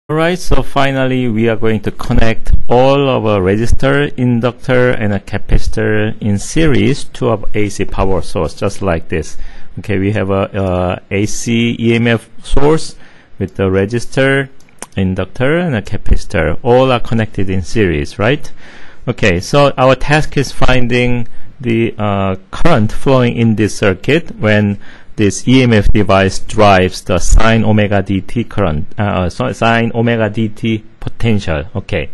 Alright, so finally we are going to connect all of a resistor, inductor, and a capacitor in series to an AC power source, just like this. Okay, we have a AC EMF source with the resistor, inductor, and a capacitor. All are connected in series, right? Okay, so our task is finding the current flowing in this circuit when this EMF device drives the sine omega dt current, sine omega dt potential. Okay.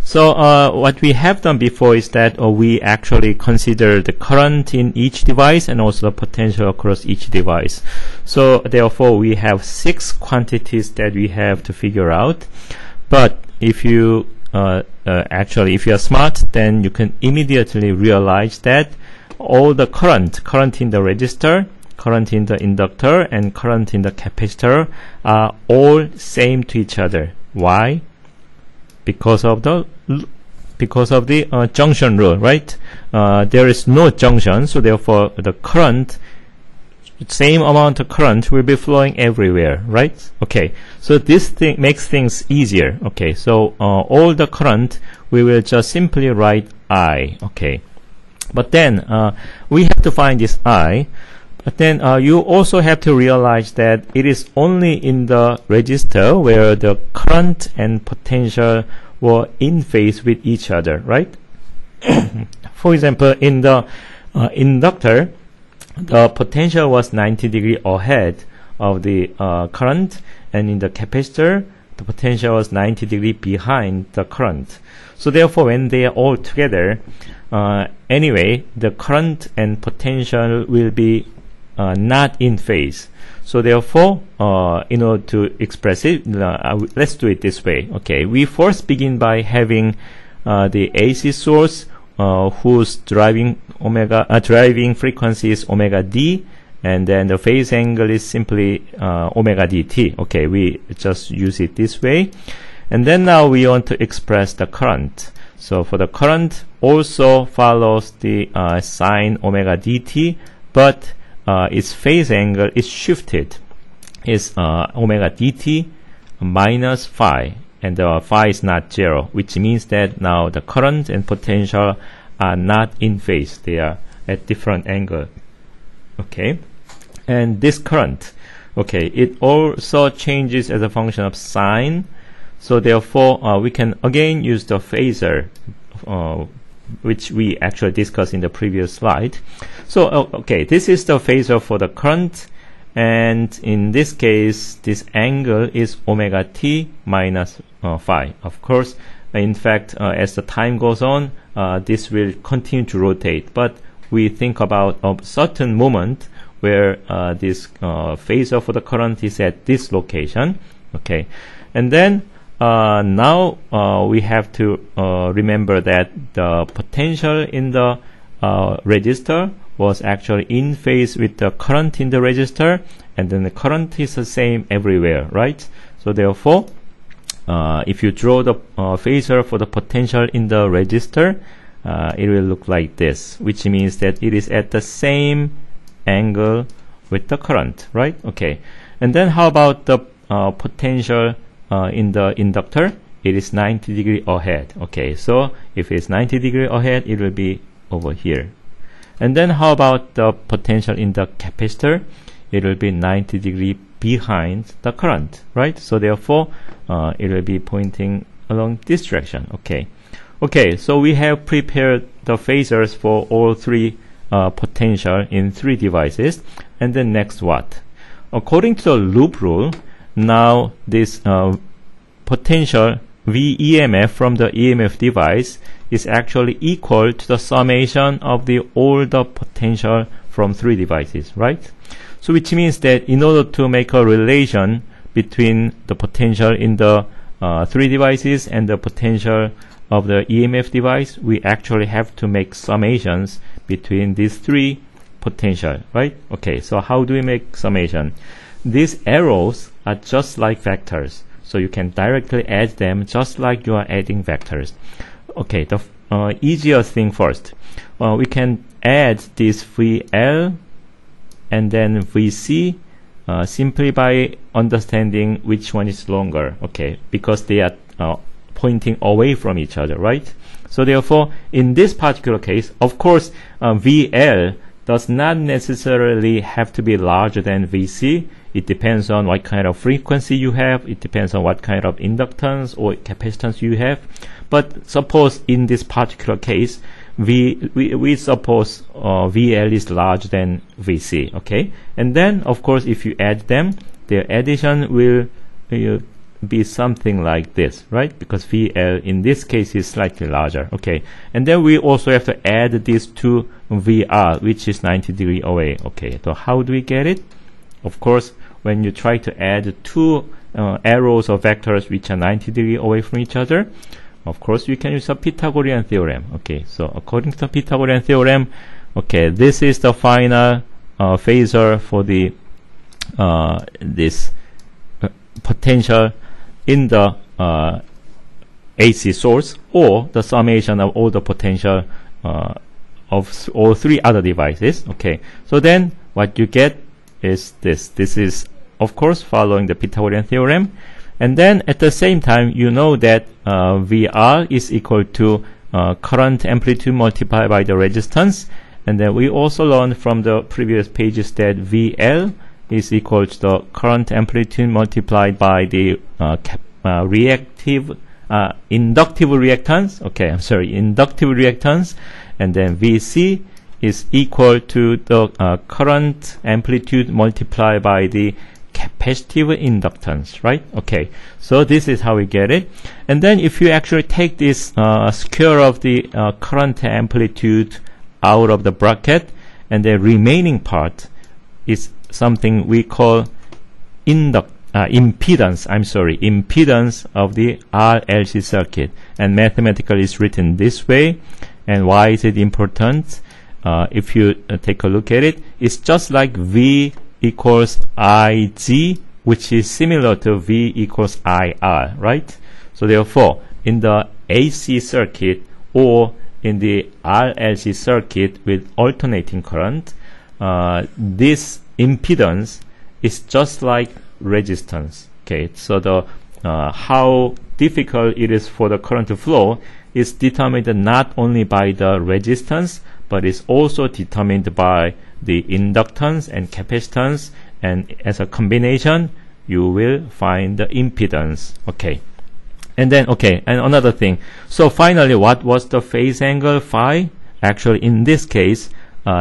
So what we have done before is that we actually consider the current in each device and also the potential across each device. So therefore we have 6 quantities that we have to figure out. But if you if you are smart, then you can immediately realize that all the current in the resistor, current in the inductor, and current in the capacitor are all same to each other. Why? Because of the junction rule, right? There is no junction, so therefore the current, same amount of current will be flowing everywhere, right? Okay, so this thing makes things easier. Okay, so all the current we will just simply write I. Okay, but then we have to find this I. But then you also have to realize that it is only in the resistor where the current and potential were in phase with each other, right? For example, in the inductor, the potential was 90 degrees ahead of the current, and in the capacitor, the potential was 90 degrees behind the current. So therefore, when they are all together, anyway, the current and potential will be not in phase. So therefore, in order to express it, let's do it this way. Okay, we first begin by having the AC source whose driving frequency is omega d, and then the phase angle is simply omega dt. Okay, we just use it this way. And then now we want to express the current. So for the current also follows the sine omega dt, but its phase angle is shifted. Is omega dt minus phi, and the phi is not 0, which means that now the current and potential are not in phase. They are at different angle. Okay, and this current, okay, it also changes as a function of sine. So therefore, we can again use the phasor, which we actually discussed in the previous slide. So okay, this is the phasor for the current, and in this case this angle is omega t minus phi. Of course, in fact, as the time goes on, this will continue to rotate, but we think about a certain moment where this phasor for the current is at this location. Okay, and then now we have to remember that the potential in the resistor was actually in phase with the current in the resistor, and then the current is the same everywhere, right? So therefore, if you draw the phasor for the potential in the resistor, it will look like this, which means that it is at the same angle with the current, right? Okay, and then how about the potential in the inductor? It is 90 degrees ahead. Okay, so if it's 90 degrees ahead, it will be over here. And then how about the potential in the capacitor? It will be 90 degrees behind the current, right? So therefore, it will be pointing along this direction. Okay, okay, so we have prepared the phasors for all 3 potential in 3 devices. And then next what? According to the loop rule, now this potential VEMF from the EMF device is actually equal to the summation of all the potential from 3 devices, right? So which means that in order to make a relation between the potential in the 3 devices and the potential of the EMF device, we actually have to make summations between these 3 potential, right? Okay, so how do we make summation? These arrows are just like vectors, so you can directly add them just like you are adding vectors. Okay, the easiest thing first, we can add this VL and then VC simply by understanding which one is longer, okay, because they are pointing away from each other, right? So therefore, in this particular case, of course, VL does not necessarily have to be larger than VC. It depends on what kind of frequency you have. It depends on what kind of inductance or capacitance you have. But suppose in this particular case, we suppose VL is larger than VC, okay? And then, of course, if you add them, their addition will be something like this, right? Because VL in this case is slightly larger, okay? And then we also have to add this to VR, which is 90 degrees away, okay? So how do we get it? Of course, when you try to add two arrows or vectors which are 90 degrees away from each other, of course, you can use a Pythagorean theorem, okay? So according to the Pythagorean theorem, okay, this is the final phasor for the this potential in the AC source, or the summation of all the potential of all three other devices, okay? So then what you get is this. This is, of course, following the Pythagorean theorem. And then at the same time, you know that VR is equal to current amplitude multiplied by the resistance. And then we also learned from the previous pages that VL is equal to the current amplitude multiplied by the inductive reactance. Okay, I'm sorry, inductive reactance. And then VC is equal to the current amplitude multiplied by the capacitive inductance, right? Okay, so this is how we get it. And then if you actually take this square of the current amplitude out of the bracket, and the remaining part is something we call impedance of the RLC circuit, and mathematically it's written this way. And why is it important? If you take a look at it, it's just like V equals IG, which is similar to V equals IR, right? So therefore, in the AC circuit or in the RLC circuit with alternating current, this impedance is just like resistance, okay? So the how difficult it is for the current to flow is determined not only by the resistance, but is also determined by the inductance and capacitance, and as a combination you will find the impedance, okay? And then, okay, and another thing, so finally, what was the phase angle phi? Actually, in this case,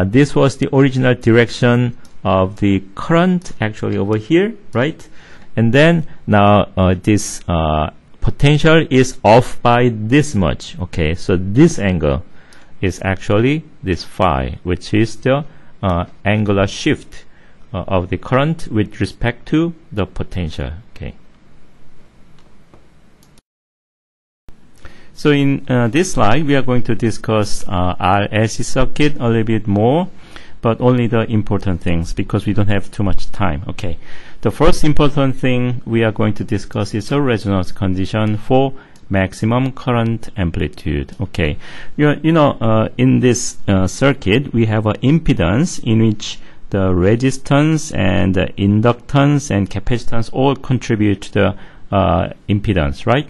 this was the original direction of the current, actually over here, right? And then now this potential is off by this much, okay? So this angle is actually this phi, which is the angular shift of the current with respect to the potential, okay? So in this slide, we are going to discuss RLC circuit a little bit more, but only the important things, because we don't have too much time, okay? The first important thing we are going to discuss is a resonance condition for maximum current amplitude, okay? You know, in this circuit, we have an impedance in which the resistance and the inductance and capacitance all contribute to the impedance, right?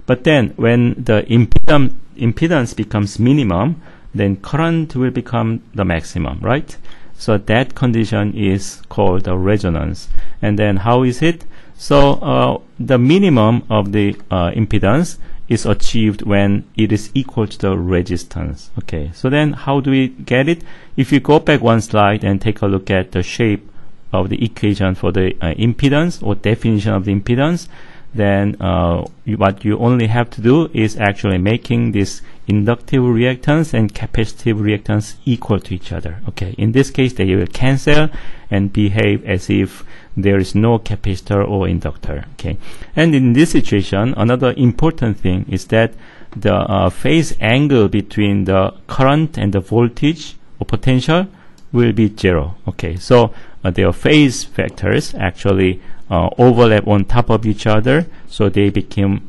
But then when the impedance becomes minimum, then current will become the maximum, right? So that condition is called the resonance. And then how is it? So the minimum of the impedance is achieved when it is equal to the resistance. Okay, so then how do we get it? If you go back one slide and take a look at the shape of the equation for the impedance or definition of the impedance, then what you only have to do is actually making this inductive reactance and capacitive reactance equal to each other. Okay, in this case they will cancel and behave as if there is no capacitor or inductor. Okay, and in this situation, another important thing is that the phase angle between the current and the voltage or potential will be 0. Okay, so their phase vectors actually overlap on top of each other, so they become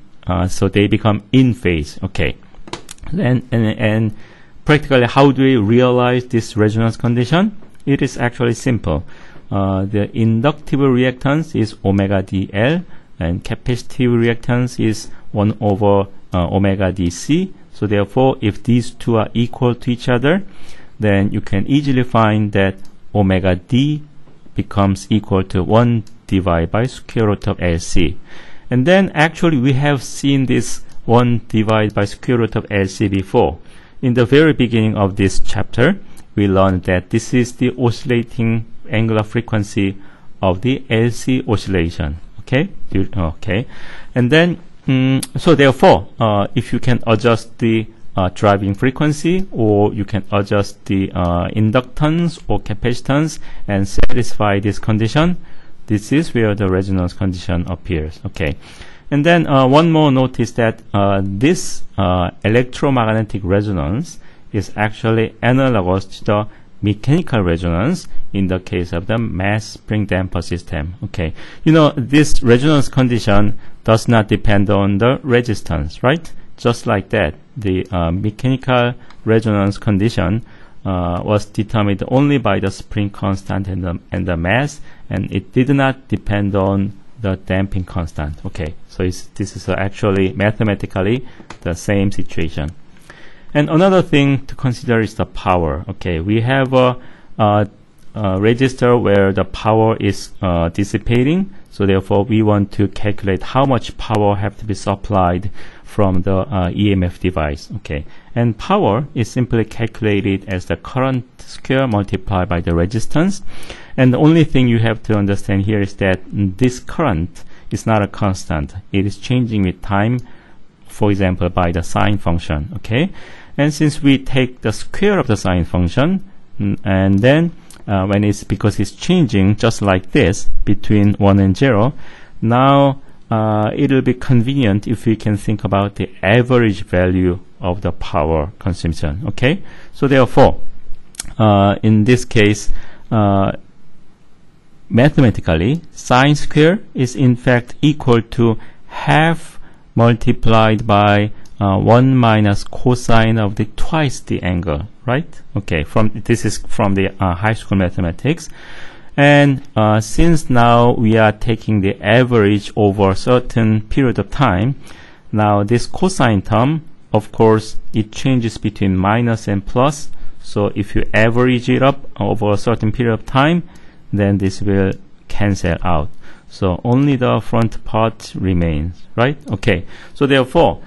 in phase. Okay, and practically, how do we realize this resonance condition? It is actually simple. the inductive reactance is omega dl, and capacitive reactance is 1 over omega dc. So therefore, if these two are equal to each other, then you can easily find that omega d becomes equal to 1 divided by square root of LC. And then actually we have seen this 1 divided by square root of LC before. In the very beginning of this chapter, we learned that this is the oscillating angular frequency of the LC oscillation. Okay? Okay. And then, so therefore, if you can adjust the driving frequency, or you can adjust the inductance or capacitance and satisfy this condition, this is where the resonance condition appears. Okay. And then one more notice that this electromagnetic resonance is actually analogous to the mechanical resonance in the case of the mass spring damper system. Okay. You know, this resonance condition does not depend on the resistance, right? Just like that, the mechanical resonance condition was determined only by the spring constant and the mass, and it did not depend on the damping constant. Okay, so this is actually mathematically the same situation. And another thing to consider is the power. Okay, we have a resistor where the power is dissipating, so therefore we want to calculate how much power have to be supplied from the EMF device. Okay, and power is simply calculated as the current square multiplied by the resistance. And the only thing you have to understand here is that this current is not a constant. It is changing with time, for example, by the sine function. Okay, and since we take the square of the sine function, and then when it's, because it's changing just like this between 1 and 0, now it will be convenient if we can think about the average value of the power consumption. Okay, so therefore in this case, mathematically, sine square is in fact equal to half multiplied by 1 minus cosine of the twice the angle, right? Okay, this is from the high school mathematics. And since now we are taking the average over a certain period of time, now this cosine term, of course, it changes between minus and plus. So if you average it up over a certain period of time, then this will cancel out. So only the front part remains, right? Okay, so therefore,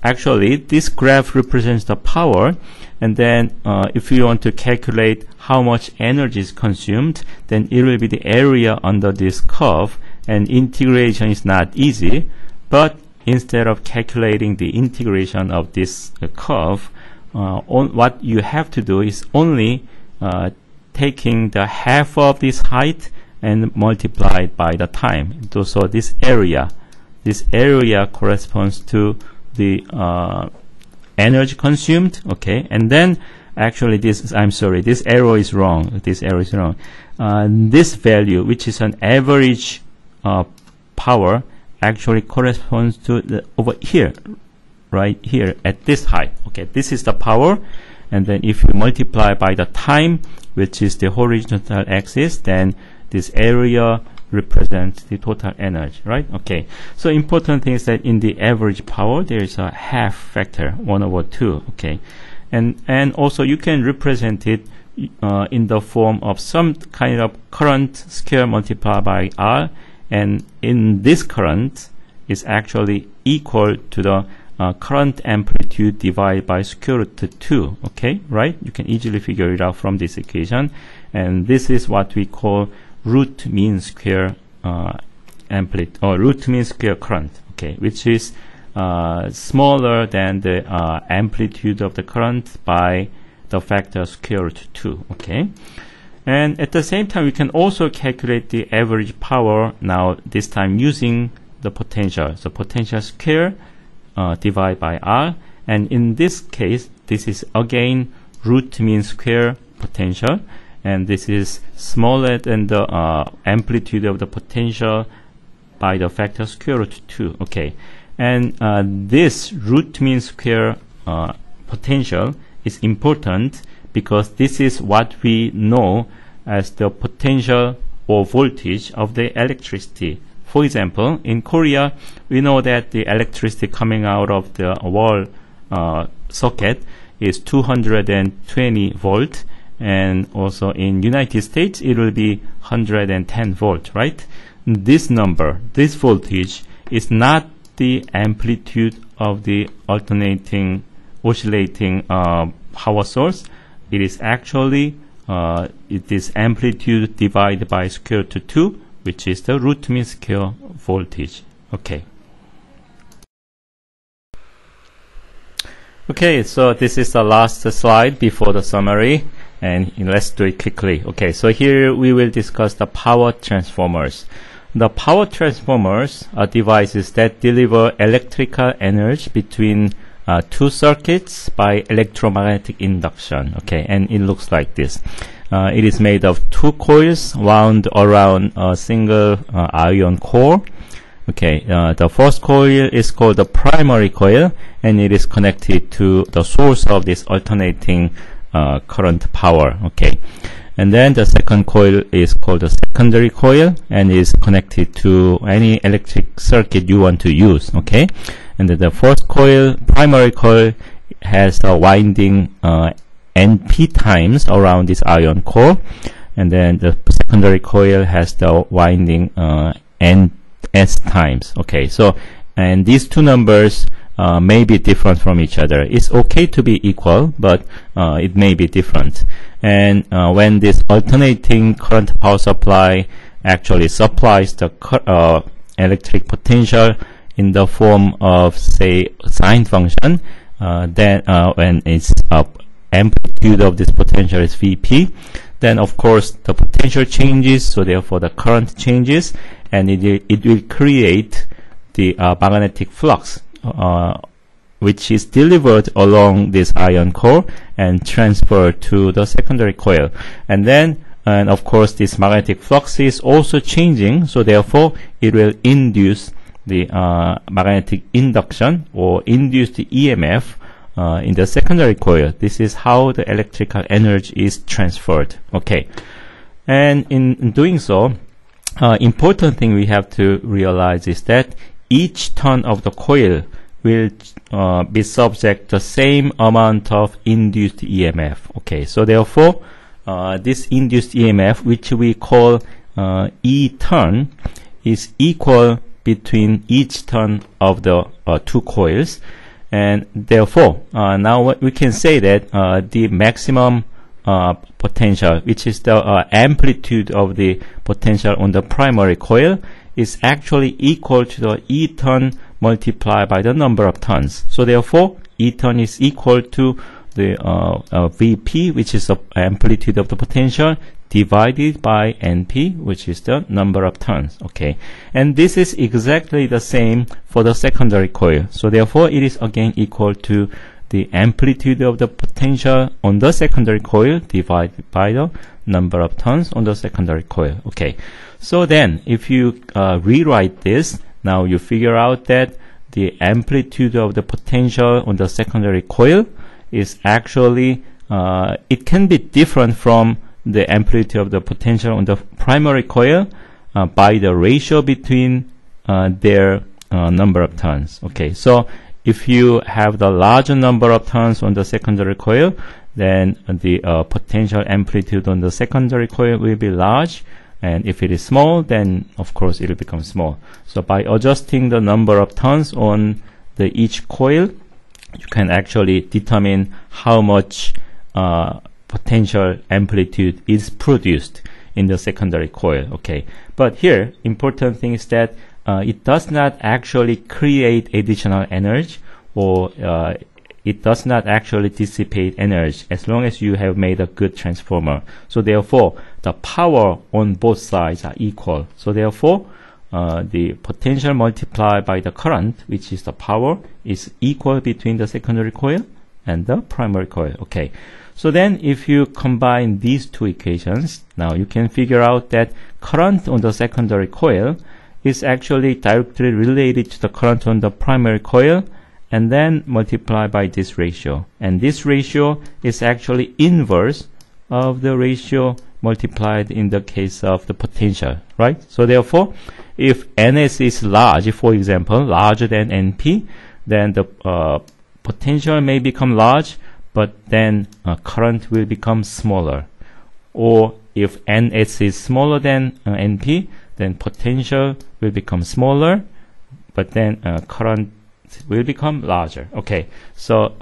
actually this graph represents the power, and then if you want to calculate how much energy is consumed, then it will be the area under this curve, and integration is not easy, but instead of calculating the integration of this curve, what you have to do is only taking the half of this height and multiply it by the time. So this area corresponds to the energy consumed. Okay, and then actually this arrow is wrong. This value, which is an average power, actually corresponds to over here, right here at this height. Okay, this is the power, and then if you multiply by the time, which is the horizontal axis, then this area represents the total energy, right? Okay, so important thing is that in the average power there is a half factor, 1 over 2. Okay, and also you can represent it in the form of some kind of current square multiplied by R, and in this current is actually equal to the current amplitude divided by square root 2. Okay, right? You can easily figure it out from this equation, and this is what we call root mean square amplitude, or root mean square current. Okay, which is smaller than the amplitude of the current by the factor square root 2. Okay, and at the same time we can also calculate the average power, now this time using the potential. So potential square divided by R, and in this case this is again root mean square potential, and this is smaller than the amplitude of the potential by the factor square root 2. Okay, and this root mean square potential is important because this is what we know as the potential or voltage of the electricity. For example, in Korea, we know that the electricity coming out of the wall socket is 220 volt, and also in United States it will be 110 volt, right? This number, this voltage, is not the amplitude of the oscillating power source. It is actually it is amplitude divided by square root of 2, which is the root mean square voltage. Okay. Okay, so this is the last slide before the summary, and let's do it quickly. Okay, so here we will discuss the power transformers. The power transformers are devices that deliver electrical energy between two circuits by electromagnetic induction. Okay, and it looks like this. It is made of two coils wound around a single iron core. Okay, the first coil is called the primary coil, and it is connected to the source of this alternating current power. Okay, and then the second coil is called the secondary coil, and is connected to any electric circuit you want to use. Okay, and then the first coil, primary coil, has the winding NP times around this iron core, and then the secondary coil has the winding NS times. Okay, so and these two numbers may be different from each other. It's okay to be equal, but it may be different. And when this alternating current power supply actually supplies the electric potential in the form of, say, sine function, then when its amplitude of this potential is Vp, then of course the potential changes, so therefore the current changes, and it will create the magnetic flux, which is delivered along this iron core and transferred to the secondary coil. And then, and of course, this magnetic flux is also changing, so therefore it will induce the magnetic induction or induce the EMF in the secondary coil. This is how the electrical energy is transferred. Okay, and in doing so, important thing we have to realize is that each turn of the coil will be subject to the same amount of induced EMF. Okay, so therefore this induced EMF, which we call E turn, is equal between each turn of the two coils, and therefore now what we can say that the maximum potential, which is the amplitude of the potential on the primary coil, is actually equal to the E turn multiplied by the number of turns. So therefore E turn is equal to the Vp, which is the amplitude of the potential, divided by Np, which is the number of turns. Okay, and this is exactly the same for the secondary coil. So therefore it is again equal to the amplitude of the potential on the secondary coil divided by the number of turns on the secondary coil. Okay, so then if you rewrite this, now you figure out that the amplitude of the potential on the secondary coil is actually it can be different from the amplitude of the potential on the primary coil by the ratio between their number of turns. Okay, so if you have the larger number of turns on the secondary coil, then the potential amplitude on the secondary coil will be large, and if it is small, then of course it will become small. So by adjusting the number of turns on the each coil, you can actually determine how much potential amplitude is produced in the secondary coil. Okay, but here important thing is that it does not actually create additional energy, or it does not actually dissipate energy as long as you have made a good transformer. So therefore the power on both sides are equal. So therefore the potential multiplied by the current, which is the power, is equal between the secondary coil and the primary coil. Okay, so then if you combine these two equations, now you can figure out that current on the secondary coil is actually directly related to the current on the primary coil, and then multiply by this ratio. And this ratio is actually inverse of the ratio multiplied in the case of the potential, right? So therefore, if Ns is large, for example, larger than Np, then the potential may become large, but then current will become smaller. Or if Ns is smaller than Np, then potential will become smaller, but then current will become larger. Okay, so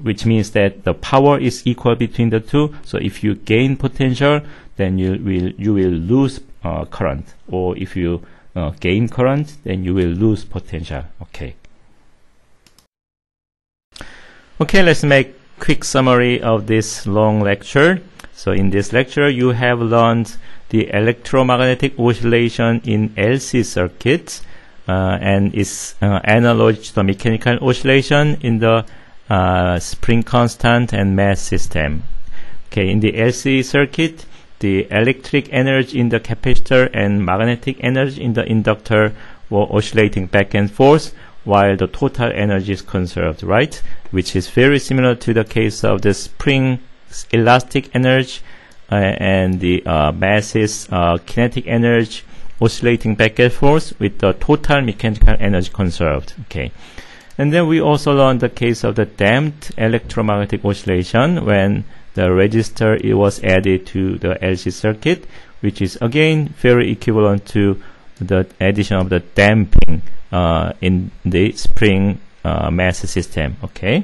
which means that the power is equal between the two. So if you gain potential, then you will lose current, or if you gain current, then you will lose potential. Okay. Okay, let's make quick summary of this long lecture. So in this lecture, you have learned the electromagnetic oscillation in LC circuits and its analog to the mechanical oscillation in the spring constant and mass system. Okay, in the LC circuit, the electric energy in the capacitor and magnetic energy in the inductor were oscillating back and forth, while the total energy is conserved, right? Which is very similar to the case of the spring elastic energy and the masses kinetic energy oscillating back and forth with the total mechanical energy conserved. Okay. And then we also learned the case of the damped electromagnetic oscillation when the resistor was added to the LC circuit, which is again very equivalent to the addition of the damping in the spring mass system. Okay.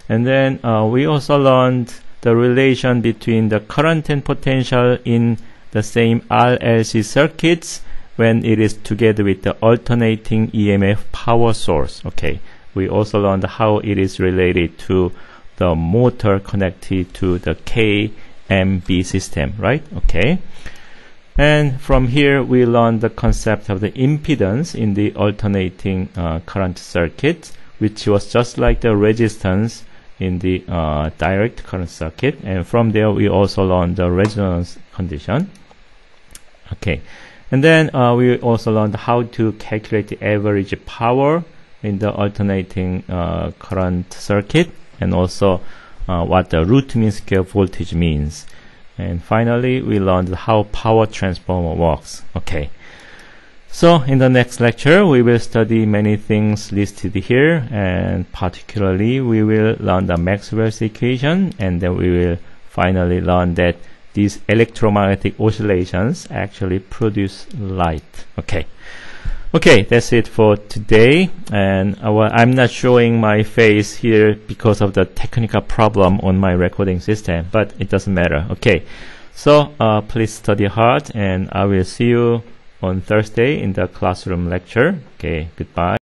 And then we also learned the relation between the current and potential in the same RLC circuits when it is together with the alternating EMF power source. Okay. We also learned how it is related to the motor connected to the KMB system, right? Okay. And from here, we learned the concept of the impedance in the alternating current circuit, which was just like the resistance in the direct current circuit. And from there, we also learned the resonance condition. Okay. And then we also learned how to calculate the average power in the alternating current circuit, and also what the root mean square voltage means. And finally, we learned how power transformer works. Okay. So in the next lecture, we will study many things listed here, and particularly we will learn the Maxwell's equation, and then we will finally learn that these electromagnetic oscillations actually produce light. Okay. Okay, that's it for today. And I'm not showing my face here because of the technical problem on my recording system, but it doesn't matter. Okay, so please study hard, and I will see you on Thursday in the classroom lecture. Okay, goodbye.